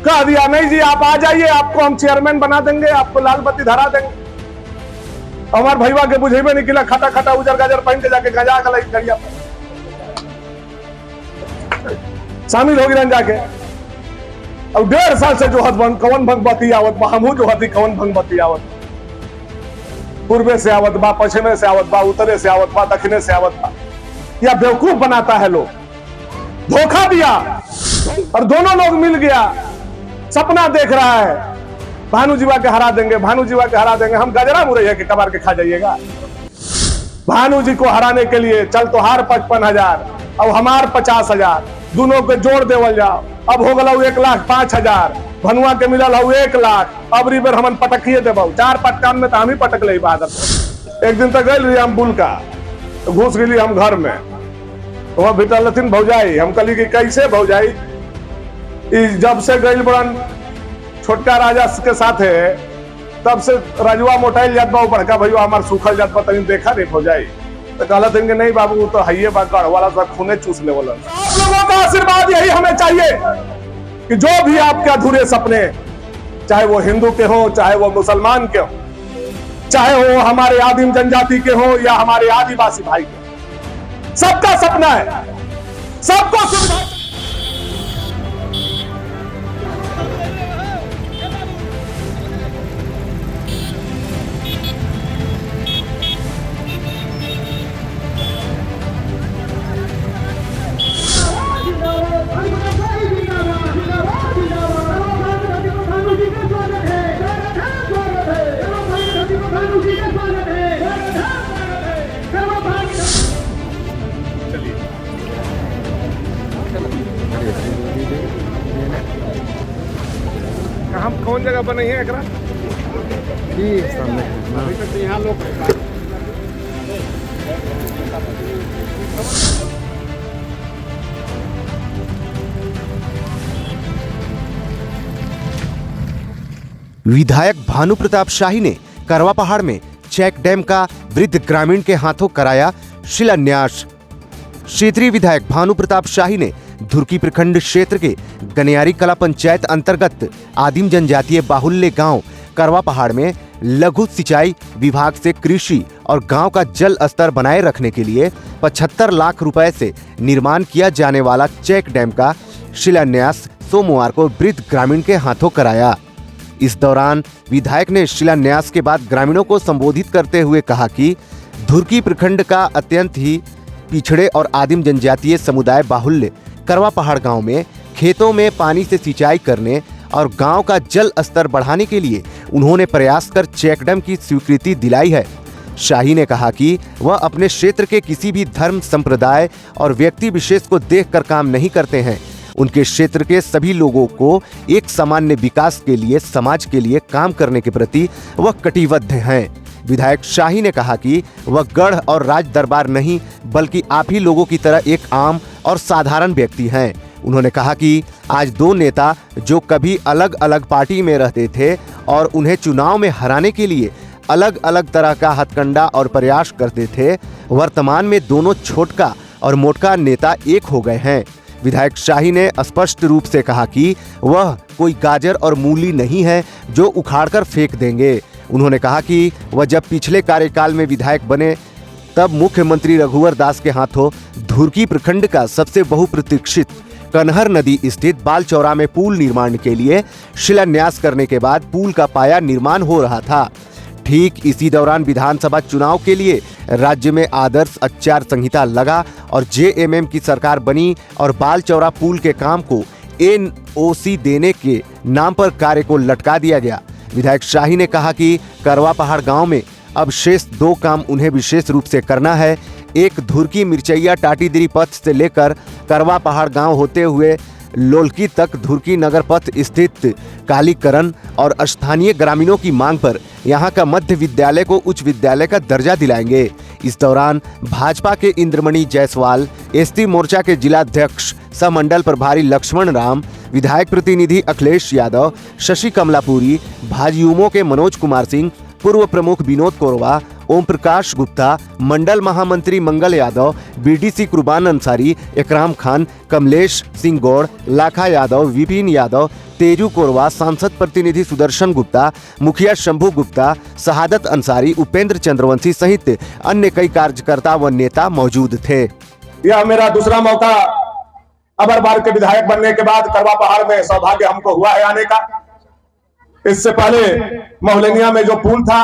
कह दिया नहीं जी आप आ जाइए, आपको हम चेयरमैन बना देंगे, आपको लाल बत्ती धरा देंगे। हमारे भैया के बुझेबे नहीं किला, खटा खटा उजर गाजर पहन के जाके गजा गला गड़िया शामिल हो गए जाके। अब 1.5 साल से जो हद कवन भंगवती आवत बा, हमहू जो हती कवन भंगवती आवत, पूर्वे से आवत बा, पश्चिमे से आवत बा, उत्तरे से आवत बा, दक्षिणे से आवत बा। या बेवकूफ बनाता है लोग, धोखा दिया और दोनों लोग मिल गया, सपना देख रहा है भानु जीवा के हरा देंगे, भानु जीवा के हरा देंगे। हम गजरा मुरैया के कबार के खा जाइएगा। भानु जी को हराने के लिए चल तो हार 55,000 अब हमार 50,000, दोनों के जोड़ देवल जाओ। अब हो गला 1,05,000, भनुआ के मिलल हूँ 1 लाख। अब रिबर हमन पटकिए देबो, 4 पटकान में तो हम ही पटक ले बहादुर। एक दिन तक गए रही हम बुल का, तो घुस गई हम घर में, वहां भिटल लथिन भौजाई। हम कहली कि कैसे भौजाई, जब से गई बड़न छोटका राजा के साथ है तब से राजुआ मोटाइल जात बा, बड़का भैया हमार सूखल जात बा, तनी देखा नहीं भौजाई। तो कहला थे नहीं बाबू तो है बा, गढ़ वाला सब खूने चूस ले बोला। आप लोगों का आशीर्वाद यही हमें चाहिए कि जो भी आपके अधूरे सपने, चाहे वो हिंदू के हो, चाहे वो मुसलमान के हो, चाहे वो हमारे आदिम जनजाति के हो या हमारे आदिवासी भाई के, सबका सपना है, सबको सुविधा। हम कौन जगह पर नहीं है एकरा? अभी तक यहाँ लोग विधायक भानु प्रताप शाही ने करवा पहाड़ में चेक डैम का वृद्ध ग्रामीण के हाथों कराया शिलान्यास। क्षेत्रीय विधायक भानु प्रताप शाही ने धुरकी प्रखंड क्षेत्र के गनियारी कला पंचायत अंतर्गत आदिम जनजातीय बाहुल्य गांव करवा पहाड़ में लघु सिंचाई विभाग से कृषि और गांव का जल स्तर बनाए रखने के लिए 75 लाख रुपए से निर्माण किया जाने वाला चेक डैम का शिलान्यास सोमवार को वृद्ध ग्रामीण के हाथों कराया। इस दौरान विधायक ने शिलान्यास के बाद ग्रामीणों को संबोधित करते हुए कहा कि धुरकी प्रखंड का अत्यंत ही पिछड़े और आदिम जनजातीय समुदाय बाहुल्य करवा पहाड़ गांव में खेतों में पानी से सिंचाई करने और गांव का जल स्तर बढ़ाने के लिए उन्होंने प्रयास कर चेक डैम की स्वीकृति दिलाई है। शाही ने कहा कि वह अपने क्षेत्र के किसी भी धर्म संप्रदाय और व्यक्ति विशेष को देखकर काम नहीं करते हैं। उनके क्षेत्र के सभी लोगों को एक सामान्य विकास के लिए, समाज के लिए काम करने के प्रति वह कटिबद्ध हैं। विधायक शाही ने कहा कि वह गढ़ और राज दरबार नहीं बल्कि आप ही लोगों की तरह एक आम और साधारण व्यक्ति हैं। उन्होंने कहा कि आज 2 नेता जो कभी अलग अलग पार्टी में रहते थे और उन्हें चुनाव में हराने के लिए अलग अलग तरह का हथकंडा और प्रयास करते थे, वर्तमान में दोनों छोटका और मोटका नेता एक हो गए हैं। विधायक शाही ने स्पष्ट रूप से कहा कि वह कोई गाजर और मूली नहीं है जो उखाड़कर फेंक देंगे। उन्होंने कहा कि वह जब पिछले कार्यकाल में विधायक बने तब मुख्यमंत्री रघुवर दास के हाथों धुरकी प्रखंड का सबसे बहुप्रतीक्षित कन्हर नदी स्थित बाल चौरा में पुल निर्माण के लिए शिलान्यास करने के बाद पुल का पाया निर्माण हो रहा था। ठीक इसी दौरान विधानसभा चुनाव के लिए राज्य में आदर्श आचार संहिता लगा और जेएमएम की सरकार बनी और बाल चौरा पुल के काम को एनओसी देने के नाम पर कार्य को लटका दिया गया। विधायक शाही ने कहा कि करवा पहाड़ गांव में अब शेष 2 काम उन्हें विशेष रूप से करना है। एक धुरकी मिर्चैया टाटीदिरी पथ से लेकर करवा पहाड़ गांव होते हुए लोलकी तक धुरकी नगर पथ स्थित कालीकरण और स्थानीय ग्रामीणों की मांग पर यहां का मध्य विद्यालय को उच्च विद्यालय का दर्जा दिलाएंगे। इस दौरान भाजपा के इंद्रमणि जायसवाल, एसटी मोर्चा के जिलाध्यक्ष सह मंडल प्रभारी लक्ष्मण राम, विधायक प्रतिनिधि अखिलेश यादव, शशि कमलापुरी, भाजयुमो के मनोज कुमार सिंह, पूर्व प्रमुख विनोद कोरवा, ओम प्रकाश गुप्ता, मंडल महामंत्री मंगल यादव, बीडीसी कुर्बान अंसारी, इकराम खान, कमलेश सिंह गौड़, लाखा यादव, विपिन यादव, तेजू कोरवा, सांसद प्रतिनिधि सुदर्शन गुप्ता, मुखिया शंभू गुप्ता, शहादत अंसारी, उपेंद्र चंद्रवंशी सहित अन्य कई कार्यकर्ता व नेता मौजूद थे। यह मेरा दूसरा मौका अबरबार के विधायक बनने के बाद करवा पहाड़ में सौभाग्य हमको हुआ है आने का। इससे पहले मोहलनिया में जो पुल था,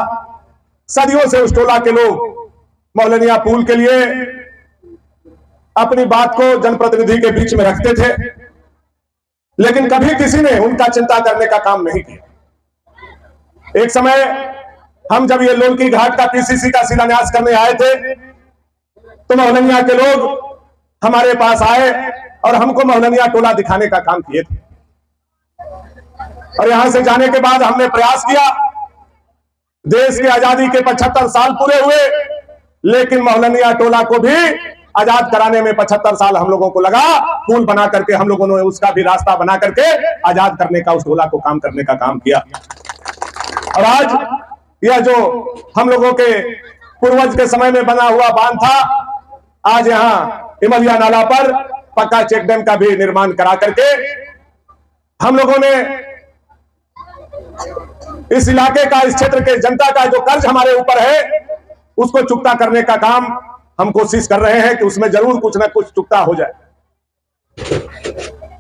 सदियों से उस टोला के लोग मोहलनिया पुल के लिए अपनी बात को जनप्रतिनिधि के बीच में रखते थे, लेकिन कभी किसी ने उनका चिंता करने का काम नहीं किया। एक समय हम जब ये लोलकी घाट का पीसीसी का शिलान्यास करने आए थे, तो मोहलनिया के लोग हमारे पास आए और हमको मोहलनिया टोला दिखाने का काम किए थे। और यहां से जाने के बाद हमने प्रयास किया, देश की आजादी के 75 साल पूरे हुए, लेकिन मोहलनिया टोला को भी आजाद कराने में 75 साल हम लोगों को लगा। पुल बना करके हम लोगों ने उसका भी रास्ता बना करके आजाद करने का, उस टोला को काम करने का काम किया। और आज यह जो हम लोगों के पूर्वज के समय में बना हुआ बांध था, आज यहाँ इमलिया नाला पर पक्का चेक डैम का भी निर्माण करा करके हम लोगों ने इस इलाके का, इस क्षेत्र के जनता का जो कर्ज हमारे ऊपर है, उसको चुकता करने का काम हम कोशिश कर रहे हैं कि उसमें जरूर कुछ ना कुछ चुकता हो जाए।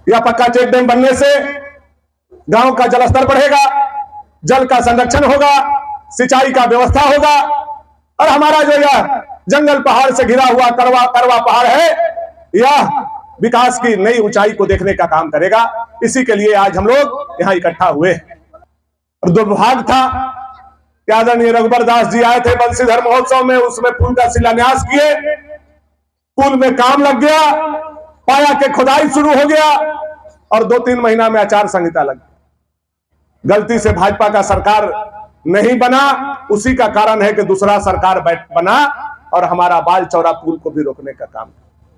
यह पक्का चेक डैम बनने से गांव का जलस्तर बढ़ेगा, जल का संरक्षण होगा, सिंचाई का व्यवस्था होगा, और हमारा जो यह जंगल पहाड़ से घिरा हुआ करवा पहाड़ है, यह विकास की नई ऊंचाई को देखने का काम करेगा। इसी के लिए आज हम लोग यहाँ इकट्ठा हुए हैं। और दुर्भाग्य था कि आदरणीय रघुबर दास जी आए थे बंशीधर महोत्सव में, उसमें पुल का शिलान्यास किए, पुल में काम लग गया, पाया के खुदाई शुरू हो गया और 2-3 महीना में आचार संहिता लग गई। गलती से भाजपा का सरकार नहीं बना, उसी का कारण है कि दूसरा सरकार बना और हमारा बाल चौड़ा पुल को भी रोकने का काम।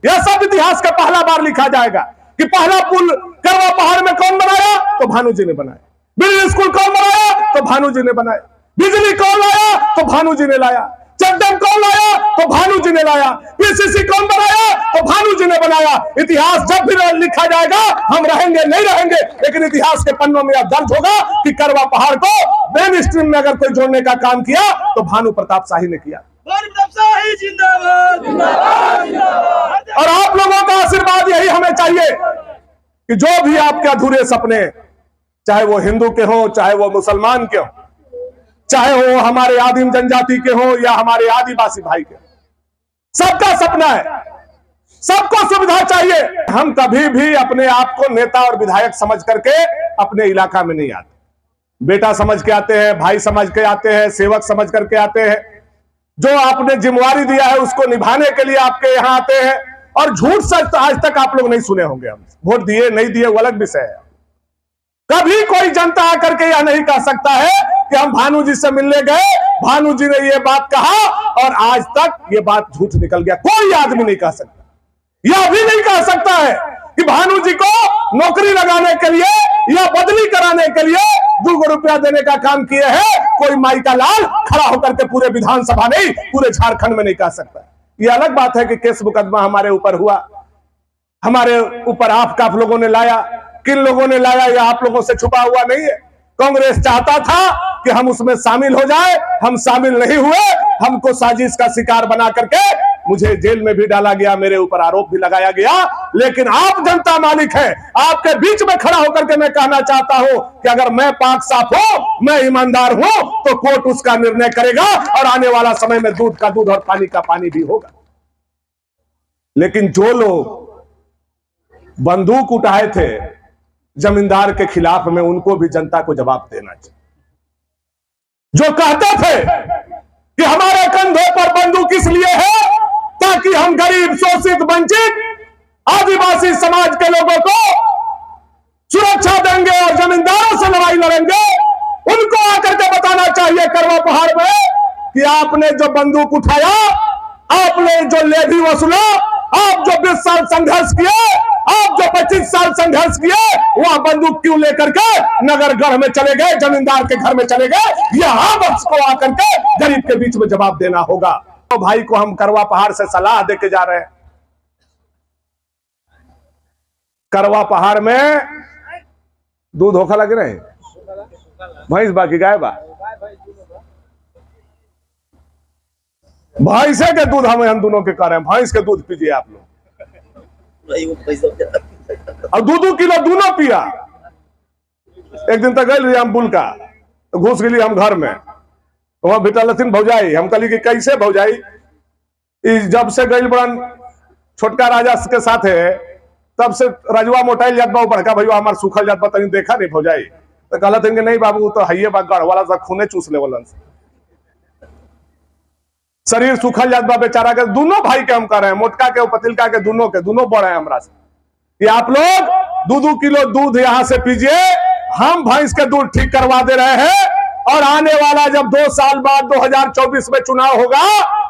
यह सब इतिहास का पहला बार लिखा जाएगा कि पहला पुल करवा पहाड़ में कौन बनाया, तो भानु जी ने बनाया। बिजली स्कूल कौन बनाया, तो भानु जी ने बनाया। बिजली कौन लाया, तो भानु जी ने लाया। चेक डैम कौन लाया, तो भानु जी ने लाया। पीसीसी कौन बनाया, तो भानु जी ने बनाया। इतिहास जब भी लिखा जाएगा, हम रहेंगे नहीं रहेंगे, लेकिन इतिहास के पन्नों में अब दर्ज होगा कि करवा पहाड़ को मेन स्ट्रीम में अगर कोई जोड़ने का काम किया तो भानु प्रताप शाही ने किया। और आप लोगों का आशीर्वाद यही हमें चाहिए कि जो भी आपके अधूरे सपने, चाहे वो हिंदू के हो, चाहे वो मुसलमान के हो, चाहे वो हमारे आदिम जनजाति के हो या हमारे आदिवासी भाई के, सबका सपना है, सबको सुविधा चाहिए। हम कभी भी अपने आप को नेता और विधायक समझ करके अपने इलाका में नहीं आते। बेटा समझ के आते हैं, भाई समझ के आते हैं, सेवक समझ करके आते हैं। जो आपने जिम्मेवारी दिया है उसको निभाने के लिए आपके यहाँ आते हैं। और झूठ सच आज तक आप लोग नहीं सुने होंगे। हम वोट दिए नहीं दिए वो अलग विषय है। कभी कोई जनता आकर के यह नहीं कह सकता है कि हम भानु जी से मिलने गए, भानु जी ने ये बात कहा और आज तक ये बात झूठ निकल गया। कोई आदमी नहीं कह सकता। यह भी नहीं कह सकता है कि भानु जी को नौकरी लगाने के लिए या बदली कराने के लिए 2 रुपया देने का काम किए हैं कोई माई का लाल खड़ा होकर के पूरे विधानसभा नहीं, पूरे झारखंड में नहीं कह सकता। यह अलग बात है कि केस मुकदमा हमारे ऊपर हुआ, हमारे ऊपर आप लोगों ने लाया। किन लोगों ने लाया यह आप लोगों से छुपा हुआ नहीं है। कांग्रेस चाहता था कि हम उसमें शामिल हो जाए, हम शामिल नहीं हुए। हमको साजिश का शिकार बना करके मुझे जेल में भी डाला गया, मेरे ऊपर आरोप भी लगाया गया। लेकिन आप जनता मालिक है, आपके बीच में खड़ा होकर के मैं कहना चाहता हूं कि अगर मैं पाक साफ हूं, मैं ईमानदार हूं, तो कोर्ट उसका निर्णय करेगा और आने वाला समय में दूध का दूध और पानी का पानी भी होगा। लेकिन जो लोग बंदूक उठाए थे जमींदार के खिलाफ में, उनको भी जनता को जवाब देना चाहिए। जो कहते थे कि हमारे कंधों पर बंदूक इसलिए है ताकि हम गरीब, शोषित, वंचित, आदिवासी समाज के लोगों को सुरक्षा देंगे और जमींदारों से लड़ाई लड़ेंगे, उनको आकर के बताना चाहिए करवा पहाड़ में कि आपने जो बंदूक उठाया, आपने जो लेवी वसूला, आप जो 20 साल संघर्ष किए, आप आप जो 25 साल संघर्ष किए वह बंदूक क्यों लेकर के नगर गढ़ में चले गए, जमींदार के घर में चले गए? यहां वक्त को आकर के गरीब के बीच में जवाब देना होगा। तो भाई को हम करवा पहाड़ से सलाह देके जा रहे हैं। करवा पहाड़ में दूध होखा लगे रहे, भैंस बाकी गाय बा, भैंसे के दूध हम दोनों के कर रहे हैं। भैंस के दूध पीजिए आप लोग, और 2-2 किलो दोनों पिया। एक दिन तक गए हम बुल का, तो घुस गई हम घर में, वहां बिटलथिन भौजाई। हम कहली कि कैसे भौजाई? जब से गई बड़न छोटका राजा के साथ है, तब से रजवा मोटाइल जात बा, बड़का भैया हमार सूखल जात बा, तनी देखा नहीं भौजाई? तो कहलत कि नहीं बाबू, तो हइये बा, गढ़ वाला सा खूने चूस ले वालन, शरीर सूखल जात बा बेचारा के। दोनों भाई के हम कह रहे हैं, मोटका के पतिलका के, दोनों बड़ हैं हमरा से, कि आप लोग 2-2 किलो दूध यहां से पीजिए। हम भैंस के दूध ठीक करवा दे रहे हैं, और आने वाला जब 2 साल बाद 2024 में चुनाव होगा,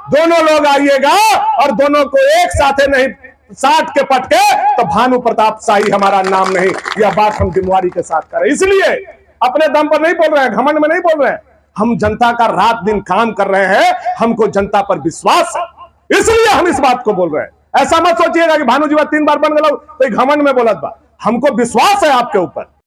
दोनों लोग आइएगा और दोनों को एक साथ नहीं साठ के पटके, तो भानु प्रताप शाही हमारा नाम नहीं। यह बात हम जिम्मेवारी के साथ करें, इसलिए अपने दम पर नहीं बोल रहे हैं, घमंड में नहीं बोल रहे हैं। हम जनता का रात दिन काम कर रहे हैं, हमको जनता पर विश्वास है, इसलिए हम इस बात को बोल रहे हैं। ऐसा मत सोचिएगा कि भानु जी 3 बार बन गए तो घमंड में बोलत बा। हमको विश्वास है आपके ऊपर।